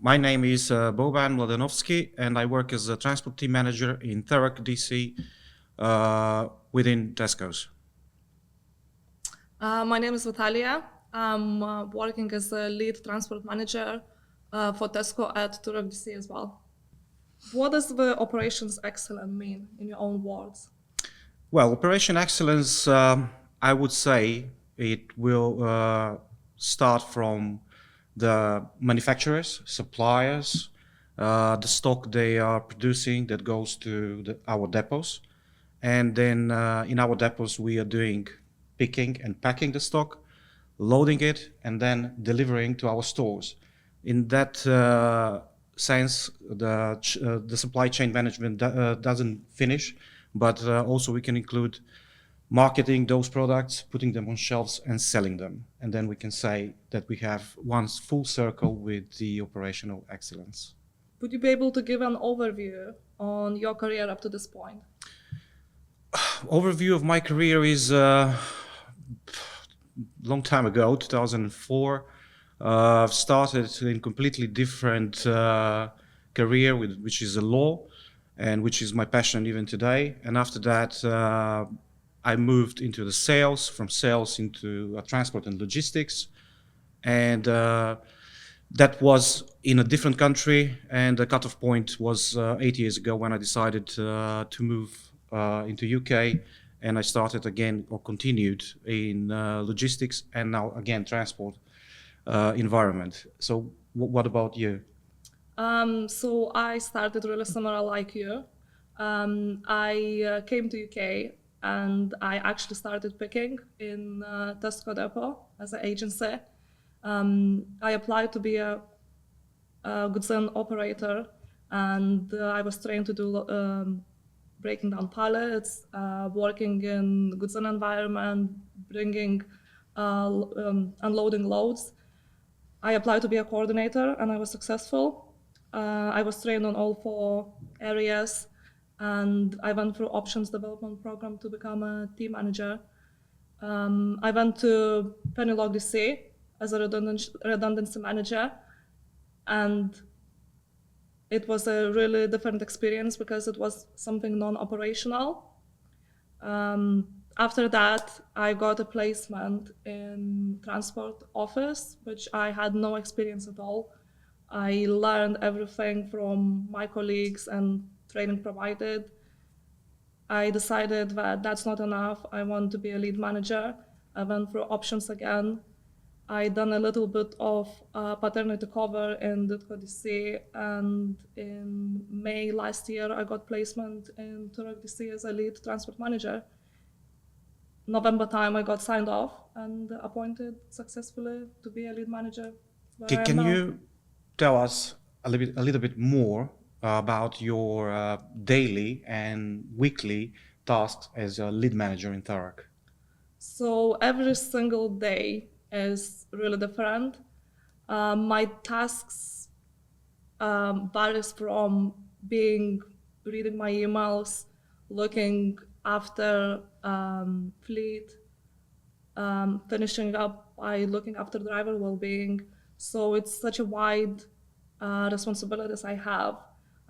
My name is Boban Mladenovsky, and I work as a transport team manager in Thurrock DC within Tesco's. My name is Natalia. I'm working as a lead transport manager for Tesco at Thurrock DC as well. What does the operations excellence mean in your own words? Well, operation excellence, I would say it will start from the manufacturers, suppliers, the stock they are producing that goes to our depots. And then in our depots, we are doing picking and packing the stock, loading it, and then delivering to our stores. In that sense, the supply chain management doesn't finish, but also we can include marketing those products, putting them on shelves and selling them. And then we can say that we have one full circle with the operational excellence. Would you be able to give an overview on your career up to this point? Overview of my career is long time ago, 2004. I've started in completely different career, which is a law, and which is my passion even today. And after that, I moved into the sales, from sales into transport and logistics. And that was in a different country. And the cutoff point was 8 years ago when I decided to move into UK. And I started again, or continued, in logistics and now again transport environment. So what about you? So I started really similar like you. I came to UK and I actually started picking in Tesco depot as an agency. I applied to be a goods and operator, and I was trained to do breaking down pallets, working in goods and environment, bringing, unloading loads. I applied to be a coordinator and I was successful. I was trained on all 4 areas, and I went through options development program to become a team manager. I went to Pennylock DC as a redundancy manager, and it was a really different experience because it was something non-operational. After that, I got a placement in transport office, which I had no experience at all. I learned everything from my colleagues and training provided. I decided that that's not enough. I want to be a lead manager. I went through options again. I done a little bit of paternity cover in Ditko DC, and in May last year I got placement in Turek DC as a lead transport manager. November time I got signed off and appointed successfully to be a lead manager. Can you tell us a little bit more about your daily and weekly tasks as a lead manager in Thurrock? So every single day is really different. My tasks varies from reading my emails, looking after fleet, finishing up by looking after driver well-being. So it's such a wide responsibilities I have.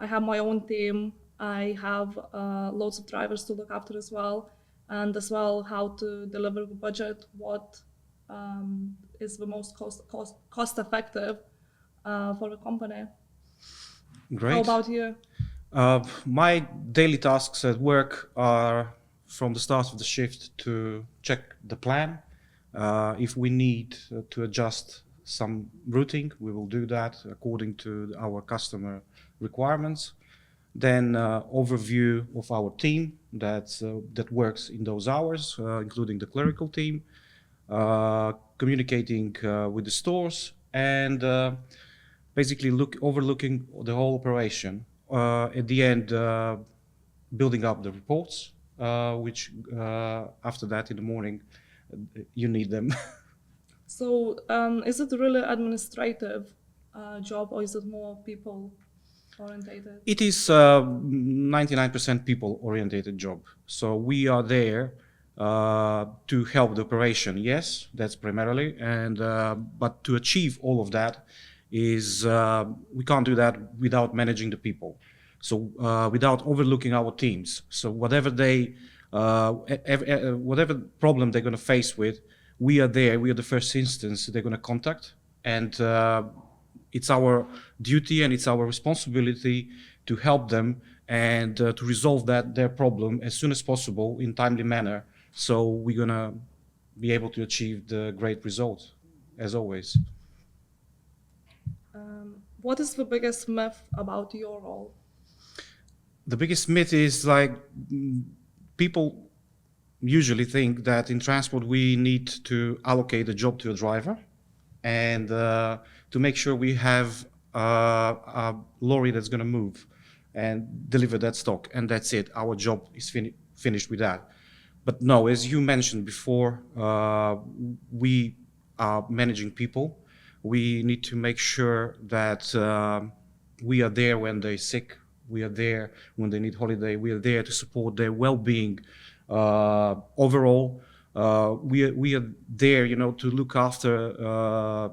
I have my own team. I have loads of drivers to look after as well, and as well how to deliver the budget, what is the most cost effective for the company. Great. How about you? My daily tasks at work are from the start of the shift to check the plan. If we need to adjust some routing, we will do that according to our customer requirements. Then overview of our team that works in those hours, including the clerical team, communicating with the stores, and basically overlooking the whole operation. At the end, building up the reports, which after that in the morning, you need them. So is it really administrative job, or is it more people orientated? It is 99% people orientated job. So we are there to help the operation. Yes, that's primarily, and but to achieve all of that, is we can't do that without managing the people. So without overlooking our teams. So whatever whatever problem they're going to face with, we are there. We are the first instance they're going to contact, and it's our duty and it's our responsibility to help them and to resolve their problem as soon as possible in timely manner. So we're going to be able to achieve the great result, as always. What is the biggest myth about your role? The biggest myth is like people usually think that in transport we need to allocate a job to a driver and to make sure we have a lorry that's going to move and deliver that stock, and that's it. Our job is finished with that. But no, as you mentioned before, we are managing people. We need to make sure that we are there when they're sick. We are there when they need holiday. We are there to support their well-being overall. We are there, to look after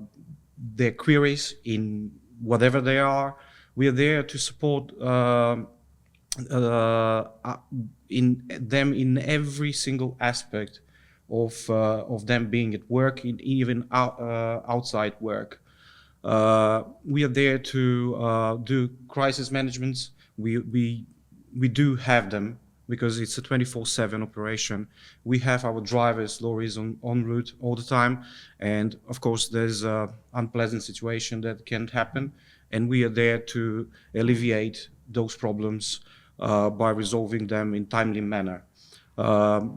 their queries in whatever they are. We are there to support in them in every single aspect of them being at work, even outside work. We are there to do crisis managements. We do have them because it's a 24/7 operation. We have our drivers, lorries en route all the time, and of course there's an unpleasant situation that can happen, and we are there to alleviate those problems by resolving them in timely manner.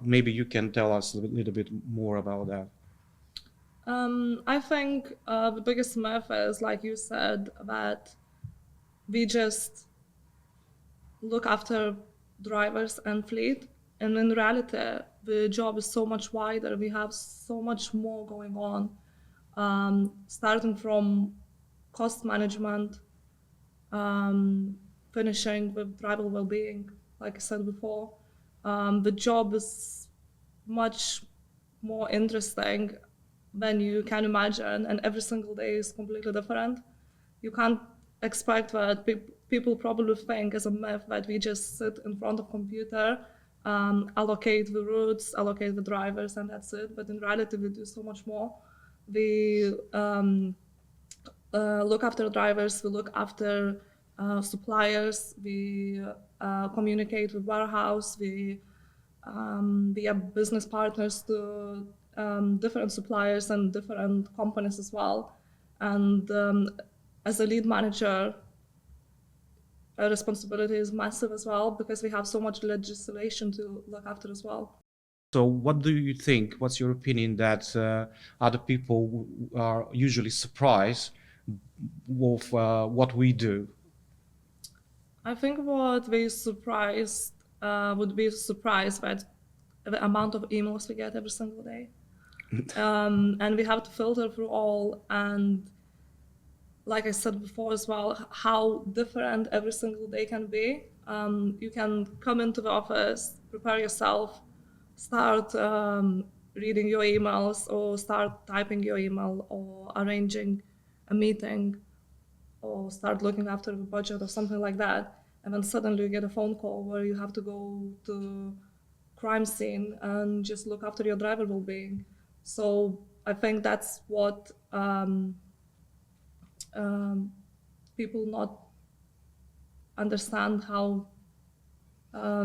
Maybe you can tell us a little bit more about that. I think the biggest myth is, like you said, that we just look after drivers and fleet. And in reality, the job is so much wider. We have so much more going on, starting from cost management, finishing with driver well-being, like I said before. The job is much more interesting than you can imagine, and every single day is completely different. You can't expect that. People probably think as a myth that we just sit in front of computer, allocate the routes, allocate the drivers, and that's it. But in reality, we do so much more. We look after drivers, we look after suppliers, we communicate with warehouse, we are business partners to different suppliers and different companies as well. And as a lead manager, our responsibility is massive as well because we have so much legislation to look after as well. So what do you think? What's your opinion that other people are usually surprised with what we do? I think what we surprised would be surprised by the amount of emails we get every single day. And we have to filter through all, and like I said before as well, how different every single day can be. You can come into the office, prepare yourself, start reading your emails or start typing your email or arranging a meeting or start looking after the budget or something like that. And then suddenly you get a phone call where you have to go to crime scene and just look after your driver well-being. So I think that's what people not understand, how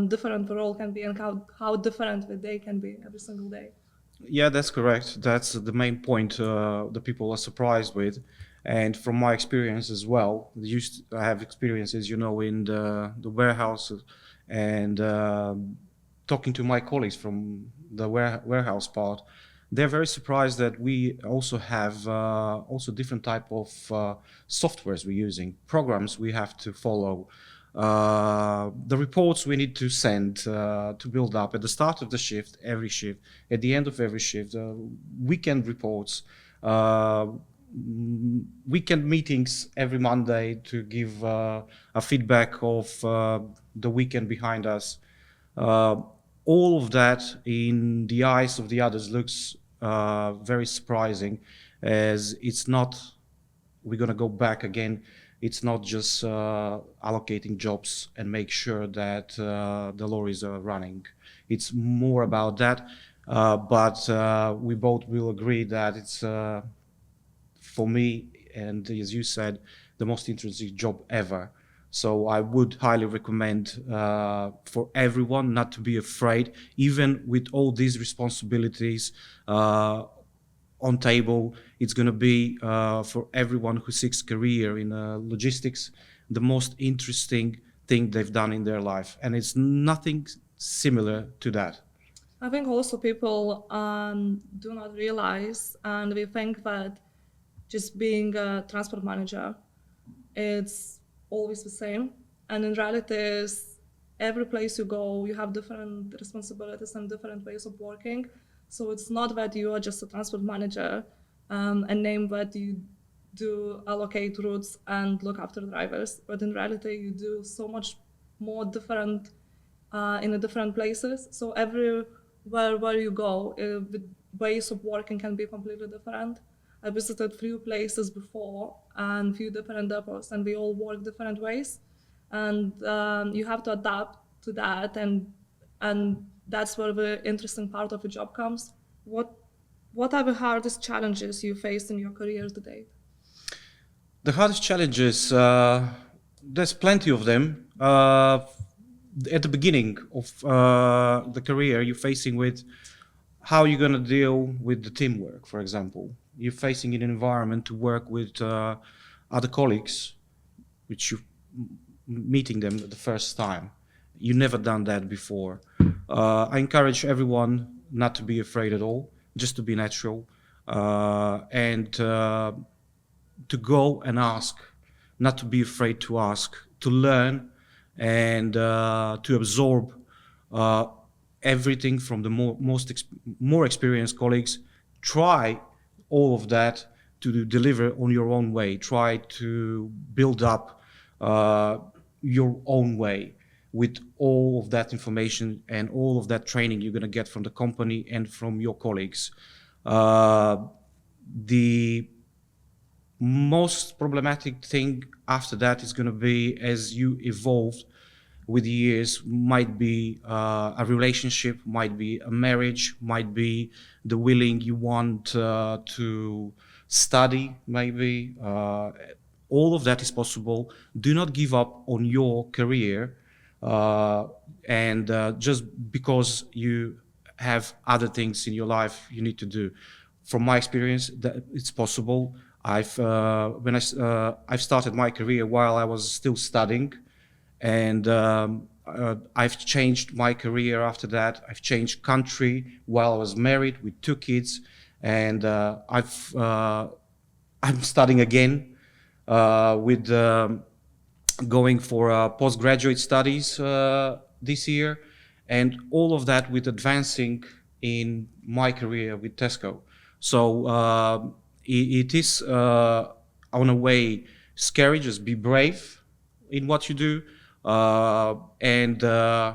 different the role can be and how different the day can be every single day. Yeah, that's correct. That's the main point the people are surprised with. And from my experience as well, I have experiences, in the warehouse and talking to my colleagues from the warehouse part. They're very surprised that we also have also different type of softwares we're using, programs we have to follow, the reports we need to send to build up at the start of the shift, every shift, at the end of every shift, weekend reports, weekend meetings every Monday to give a feedback of the weekend behind us. All of that in the eyes of the others looks very surprising, as it's not we're going to go back again. It's not just allocating jobs and make sure that the lorries are running. It's more about that. But we both will agree that it's, for me, and as you said, the most interesting job ever. So I would highly recommend for everyone not to be afraid, even with all these responsibilities on table. It's going to be for everyone who seeks career in logistics, the most interesting thing they've done in their life. And it's nothing similar to that. I think also people do not realize, and we think that just being a transport manager, it's always the same. And in reality, is every place you go, you have different responsibilities and different ways of working. So it's not that you are just a transport manager and name that you do allocate routes and look after drivers, but in reality, you do so much more different in the different places. So everywhere where you go, the ways of working can be completely different. I visited few places before and few different depots, and they all work different ways, and you have to adapt to that, and that's where the interesting part of the job comes. What are the hardest challenges you faced in your career to date? The hardest challenges, there's plenty of them. At the beginning of the career, you're facing with how you're going to deal with the teamwork, for example. You're facing an environment to work with other colleagues, which you're meeting them the first time. You've never done that before. I encourage everyone not to be afraid at all, just to be natural, and to go and ask, not to be afraid to ask, to learn and to absorb everything from the more experienced colleagues. Try all of that to deliver on your own way. Try to build up your own way with all of that information and all of that training you're going to get from the company and from your colleagues. The most problematic thing after that is going to be, as you evolve with the years, might be a relationship, might be a marriage, might be the willing you want to study, maybe. All of that is possible. Do not give up on your career and just because you have other things in your life you need to do. From my experience, that it's possible. I've started my career while I was still studying, and I've changed my career after that. I've changed country while I was married with 2 kids, and I'm studying again with going for postgraduate studies this year, and all of that with advancing in my career with Tesco. So it is, on a way, scary. Just be brave in what you do and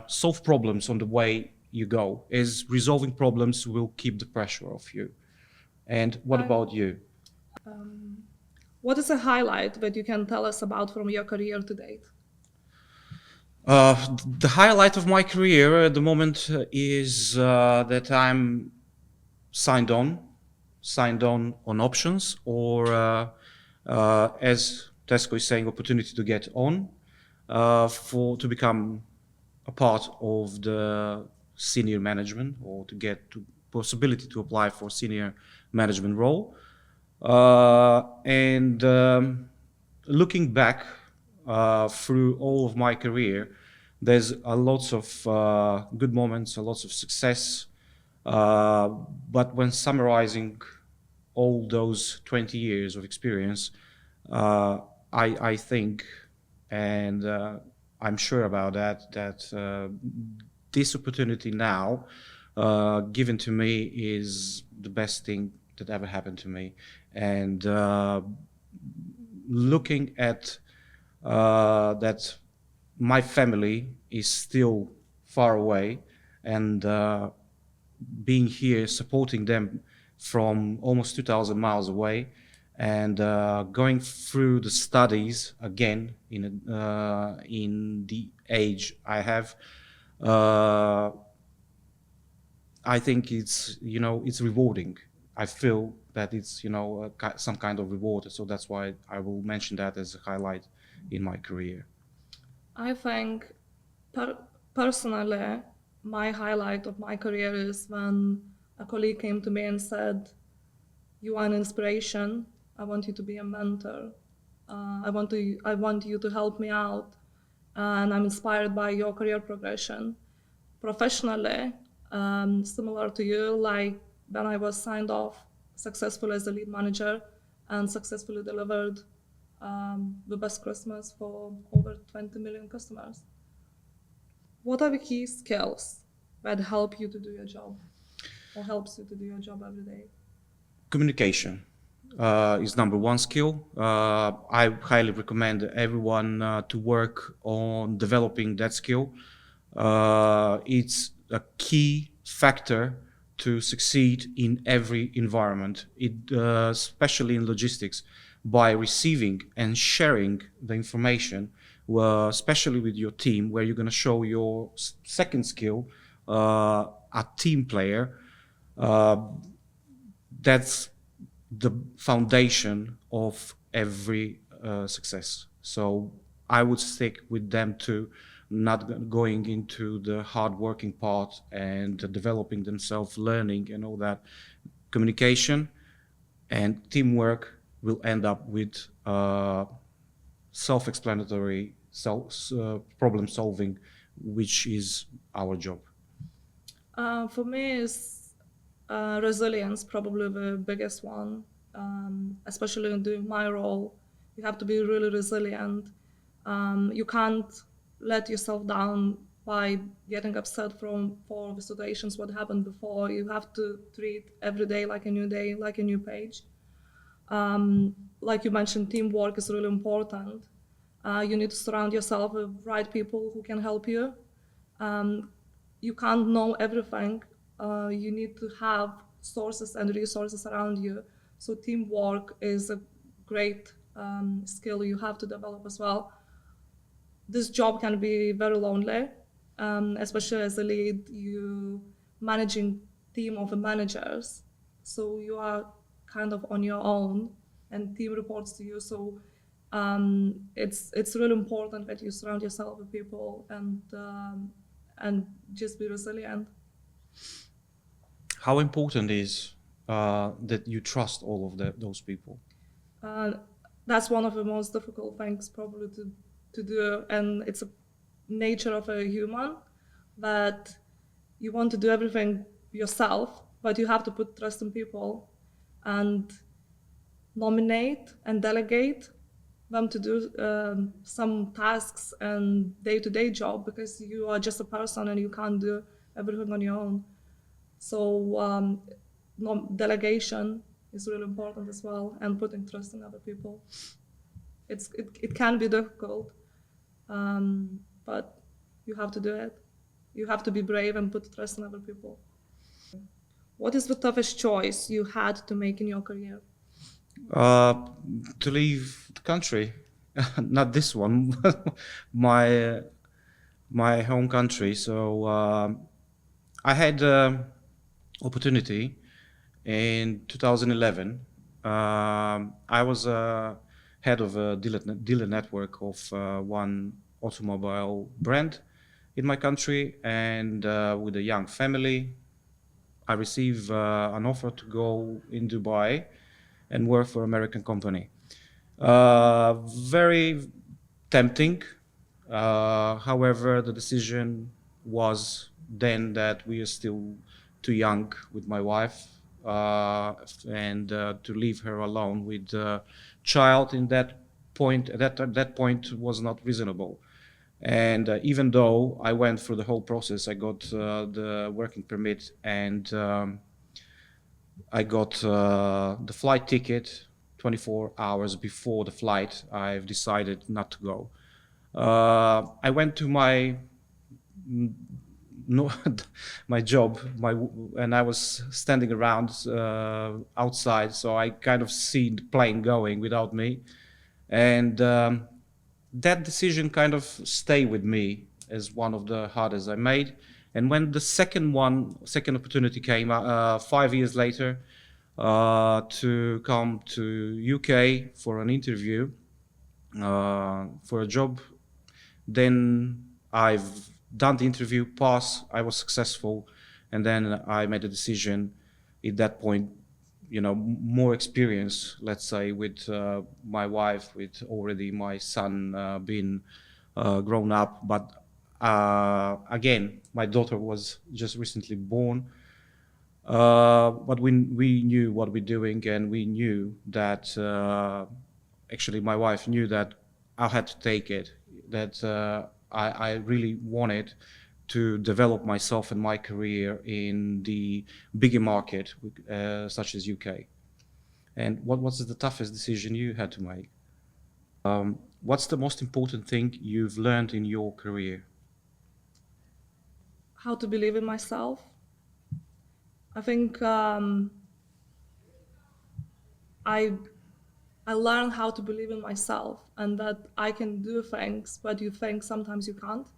solve problems on the way you go, as resolving problems will keep the pressure off you. And what about you? What is a highlight that you can tell us about from your career to date? The highlight of my career at the moment is that I'm signed on options, or as Tesco is saying, opportunity to get on to become a part of the senior management, or to get to possibility to apply for senior management role. And looking back through all of my career, there's a lots of good moments, a lots of success. But when summarizing all those 20 years of experience, I think, and I'm sure about that this opportunity now given to me is the best thing that ever happened to me. And looking at that my family is still far away, and being here supporting them from almost 2,000 miles away, and going through the studies again in the age I have, uh, I think it's rewarding. I feel that it's some kind of reward, so that's why I will mention that as a highlight in my career. I think personally, my highlight of my career is when a colleague came to me and said, "You are an inspiration. I want you to be a mentor. I want you to help me out, and I'm inspired by your career progression." Professionally, similar to you, like when I was signed off successful as a lead manager and successfully delivered the best Christmas for over 20 million customers. What are the key skills that help you to do your job or helps you to do your job every day? Communication is number one skill. I highly recommend everyone to work on developing that skill. It's a key factor to succeed in every environment, especially in logistics, by receiving and sharing the information, especially with your team, where you're going to show your second skill, a team player. That's the foundation of every success. So I would stick with them too, not going into the hard working part and developing themselves, learning and all that. Communication and teamwork will end up with self-explanatory problem solving, which is our job. For me, is resilience probably the biggest one, especially in doing my role. You have to be really resilient. You can't let yourself down by getting upset for the situations what happened before. You have to treat every day like a new day, like a new page. Like you mentioned, teamwork is really important. You need to surround yourself with right people who can help you. You can't know everything. You need to have sources and resources around you. So teamwork is a great skill you have to develop as well. This job can be very lonely, especially as a lead. You managing team of managers, so you are kind of on your own, and team reports to you. So it's really important that you surround yourself with people and just be resilient. How important is that you trust all of those people? Uh, that's one of the most difficult things probably to do, and it's a nature of a human that you want to do everything yourself, but you have to put trust in people and nominate and delegate them to do some tasks and day-to-day job, because you are just a person and you can't do everything on your own. So delegation is really important as well, and putting trust in other people. It can be difficult, but you have to do it. You have to be brave and put trust in other people. What is the toughest choice you had to make in your career? Uh, to leave the country, not this one, my my home country. So I had opportunity in 2011. I was head of a dealer network of one automobile brand in my country, and with a young family, I received an offer to go in Dubai and work for American company. Very tempting. However, the decision was then that we are still too young with my wife, and to leave her alone with the child in that point. That point was not reasonable. And even though I went through the whole process, I got the working permit, and I got the flight ticket 24 hours before the flight. I've decided not to go. I went to no, my job, and I was standing around outside, so I kind of see the plane going without me, and that decision kind of stayed with me as one of the hardest I made. And when the second opportunity came 5 years later to come to UK for an interview for a job, then I've done the interview, passed, I was successful, and then I made a decision at that point, more experience, let's say, with my wife, with already my son being grown up. But again, my daughter was just recently born. But we knew what we're doing, and we knew that actually my wife knew that I had to take it, that I really wanted to develop myself and my career in the bigger market, such as UK. And what was the toughest decision you had to make? What's the most important thing you've learned in your career? How to believe in myself. I think I learned how to believe in myself and that I can do things, but you think sometimes you can't.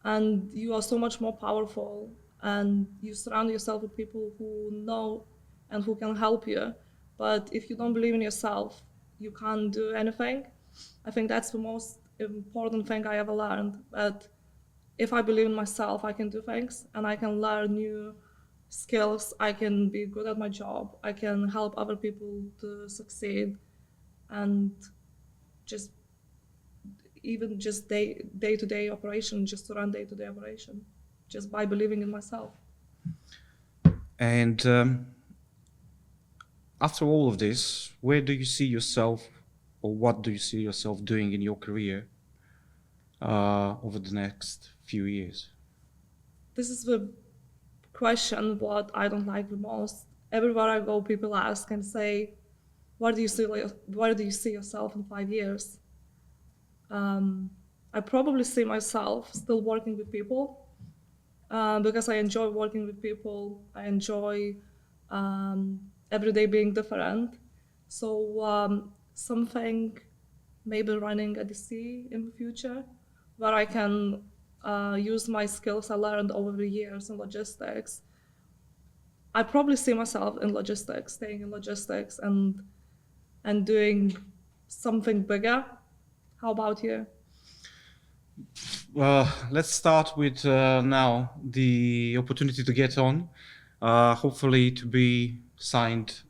And you are so much more powerful, and you surround yourself with people who know and who can help you. But if you don't believe in yourself, you can't do anything. I think that's the most important thing I ever learned. That if I believe in myself, I can do things and I can learn new skills. I can be good at my job. I can help other people to succeed, and just even just day-to-day operation, just to run day-to-day operation, just by believing in myself. And after all of this, where do you see yourself, or what do you see yourself doing in your career over the next few years? This is the question what I don't like the most. Everywhere I go, people ask and say, where do you see yourself in 5 years? I probably see myself still working with people because I enjoy working with people. I enjoy every day being different. So something maybe running a DC in the future, where I can use my skills I learned over the years in logistics. I probably see myself in logistics, staying in logistics and doing something bigger. How about you? Let's start with now the opportunity to get on, hopefully to be signed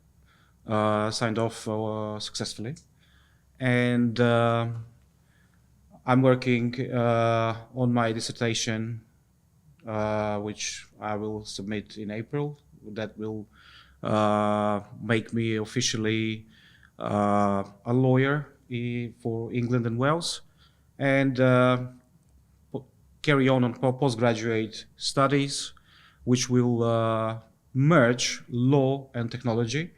off successfully, and I'm working on my dissertation, which I will submit in April. That will make me officially a lawyer for England and Wales, and carry on postgraduate studies, which will merge law and technology.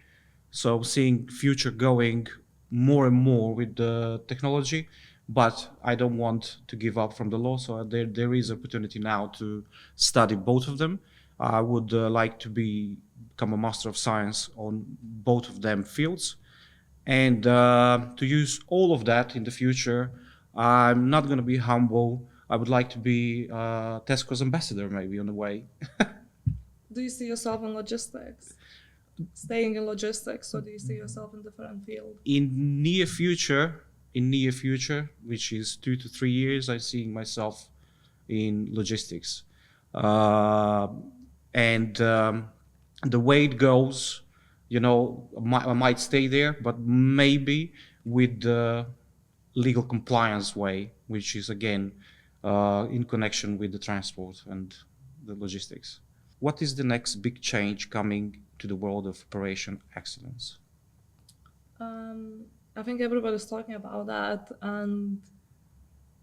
So seeing future going more and more with the technology, but I don't want to give up from the law. So there is opportunity now to study both of them. I would like to become a Master of Science on both of them fields. And to use all of that in the future, I'm not going to be humble. I would like to be Tesco's ambassador, maybe, on the way. Do you see yourself in logistics? Staying in logistics, or do you see yourself in different field? In near future, which is 2 to 3 years, I'm seeing myself in logistics. And the way it goes, I might stay there, but maybe with the legal compliance way, which is again in connection with the transport and the logistics. What is the next big change coming to the world of operation excellence? I think everybody's talking about that, and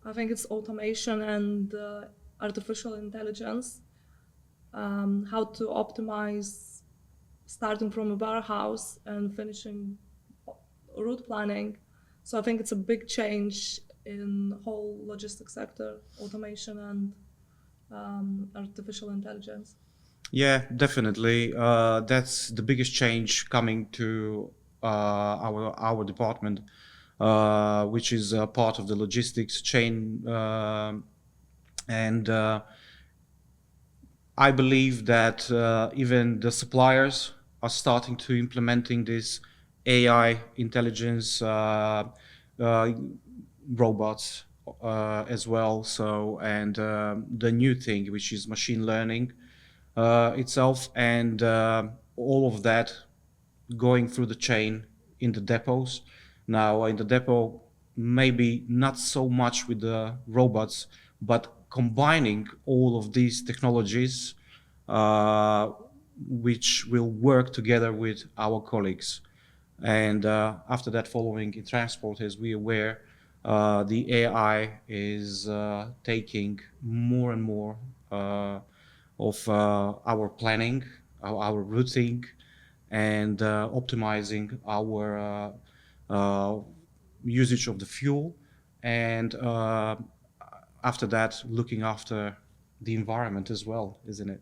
I think it's automation and artificial intelligence, how to optimize starting from a warehouse and finishing route planning. So I think it's a big change in whole logistics sector, automation and artificial intelligence? Yeah, definitely. That's the biggest change coming to our department, which is part of the logistics chain, and I believe that even the suppliers are starting to implementing this AI intelligence uh, robots as well. So, and the new thing, which is machine learning itself, and all of that going through the chain in the depots. Now, in the depot, maybe not so much with the robots, but combining all of these technologies, uh, which will work together with our colleagues. And after that, following in transport, as we are aware, the AI is taking more and more of our planning, our routing, and optimizing our usage of the fuel, and after that, looking after the environment as well, isn't it?